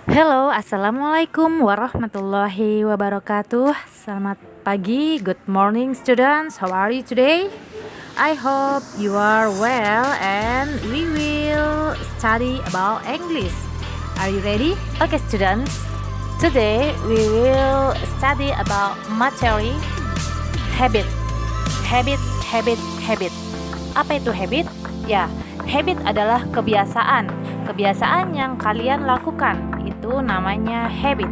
Hello, assalamualaikum warahmatullahi wabarakatuh. Selamat pagi, good morning students. How are you today? I hope you are well and we will study about English. Are you ready? Okay students, today we will study about materi habit. Habit. Apa itu habit? Ya, habit adalah kebiasaan. Kebiasaan yang kalian lakukan itu namanya habit.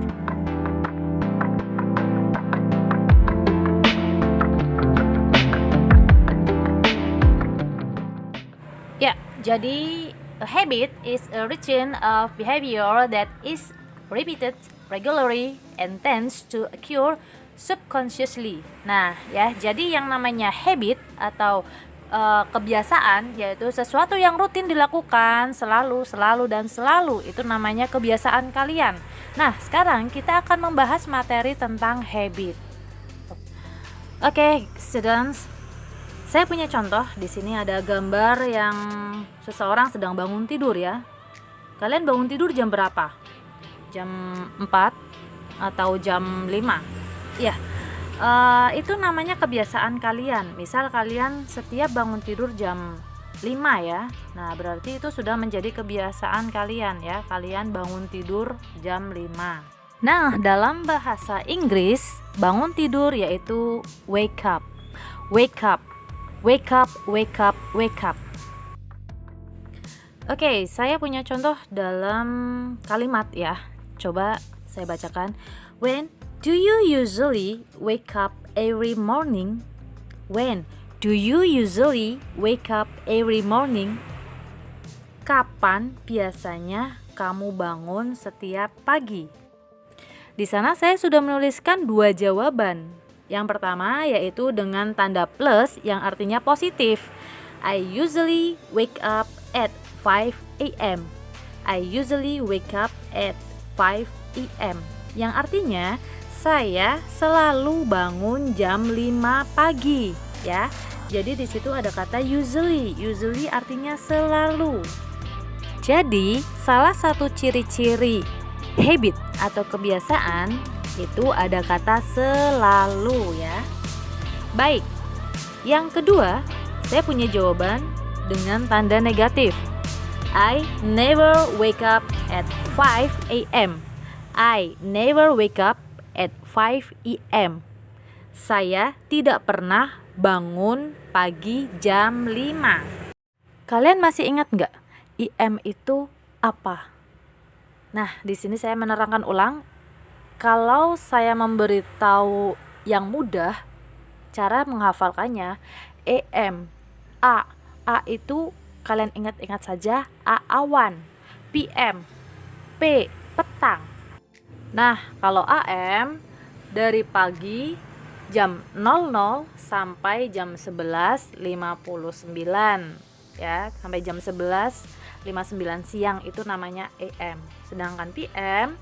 Ya, jadi a habit is a routine of behavior that is repeated regularly and tends to occur subconsciously. Nah, ya, jadi yang namanya habit atau kebiasaan yaitu sesuatu yang rutin dilakukan selalu itu namanya kebiasaan kalian. Nah, sekarang kita akan membahas materi tentang habit. Oke, students. Saya punya contoh. Di sini ada gambar yang seseorang sedang bangun tidur ya. Kalian bangun tidur jam berapa? Jam 4 atau jam 5? Ya. Itu namanya kebiasaan kalian. Misal kalian setiap bangun tidur jam 5 ya. Nah, berarti itu sudah menjadi kebiasaan kalian ya. Kalian bangun tidur jam 5. Nah, dalam bahasa Inggris, bangun tidur yaitu wake up. Wake up. Oke, saya punya contoh dalam kalimat ya. Coba saya bacakan. When do you usually wake up every morning? When do you usually wake up every morning? Kapan biasanya kamu bangun setiap pagi? Di sana saya sudah menuliskan dua jawaban. Yang pertama yaitu dengan tanda plus yang artinya positif. I usually wake up at 5 a.m. I usually wake up at 5 a.m. Yang artinya saya selalu bangun jam 5 pagi ya. Jadi di situ ada kata usually. Usually artinya selalu. Jadi salah satu ciri-ciri habit atau kebiasaan itu ada kata selalu ya. Baik. Yang kedua, saya punya jawaban dengan tanda negatif. I never wake up at 5 a.m. I never wake up at 5 a.m. Saya tidak pernah bangun pagi jam 5. Kalian masih ingat nggak IM itu apa? Nah, di sini saya menerangkan ulang. Kalau saya memberitahu yang mudah, cara menghafalkannya AM, A itu kalian ingat-ingat saja A awan, PM, P petang. Nah, kalau AM dari pagi jam 00 sampai jam 11.59 ya, sampai jam 11.59 siang itu namanya AM. Sedangkan PM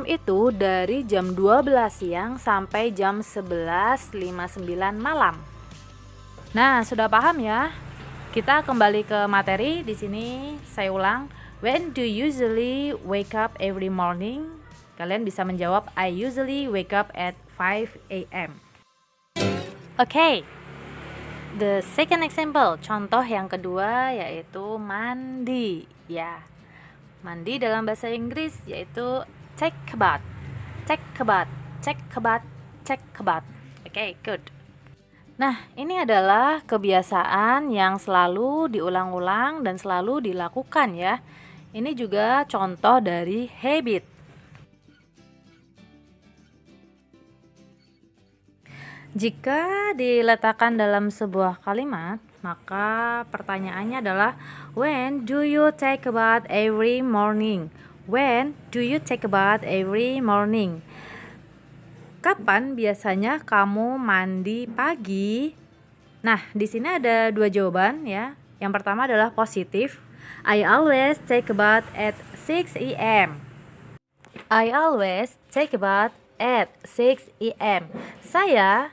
itu dari jam 12 siang sampai jam 11.59 malam. Nah, sudah paham ya? Kita kembali ke materi. Di sini saya ulang. When do you usually wake up every morning? Kalian bisa menjawab I usually wake up at 5 a.m. Okay. The second example, contoh yang kedua yaitu mandi ya. Mandi dalam bahasa Inggris yaitu take a bath. Okay, good. Nah, ini adalah kebiasaan yang selalu diulang-ulang dan selalu dilakukan ya. Ini juga contoh dari habit. Jika diletakkan dalam sebuah kalimat, maka pertanyaannya adalah when do you take a bath every morning? When do you take a bath every morning? Kapan biasanya kamu mandi pagi? Nah, di sini ada dua jawaban ya. Yang pertama adalah positif. I always take a bath at 6 a.m. I always take a bath at 6 a.m. Saya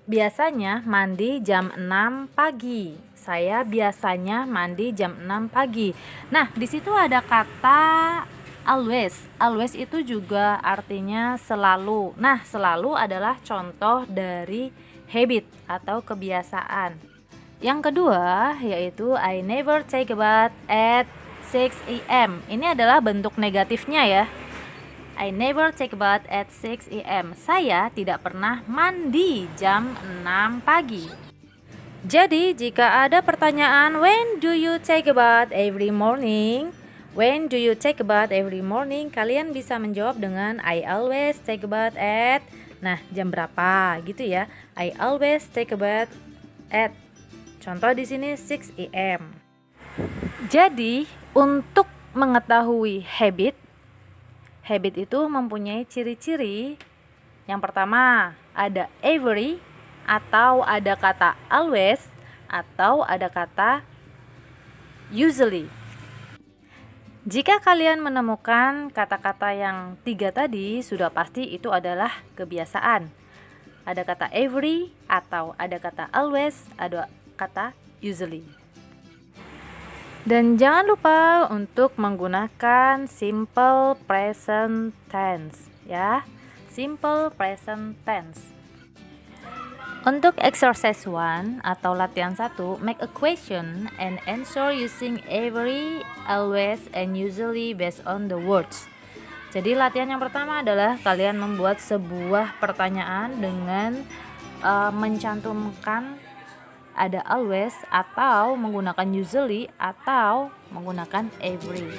biasanya mandi jam 6 pagi. Saya biasanya mandi jam 6 pagi. Nah, di situ ada kata always. Always itu juga artinya selalu. Nah, selalu adalah contoh dari habit atau kebiasaan. Yang kedua yaitu I never take a bath at 6 a.m. Ini adalah bentuk negatifnya ya. I never take a bath at 6 a.m. Saya tidak pernah mandi jam 6 pagi. Jadi, jika ada pertanyaan when do you take a bath every morning? When do you take a bath every morning? Kalian bisa menjawab dengan I always take a bath at. Nah, jam berapa gitu ya. I always take a bath at. Contoh di sini 6 a.m. Jadi, untuk mengetahui habit itu mempunyai ciri-ciri. Yang pertama, ada every atau ada kata always atau ada kata usually. Jika kalian menemukan kata-kata yang 3 tadi, sudah pasti itu adalah kebiasaan. Ada kata every atau ada kata always, ada kata usually. Dan jangan lupa untuk menggunakan simple present tense ya. Simple present tense. Untuk exercise 1 atau latihan 1, make a question and answer using every, always, and usually based on the words. Jadi latihan yang pertama adalah kalian membuat sebuah pertanyaan dengan mencantumkan ada always atau menggunakan usually atau menggunakan every.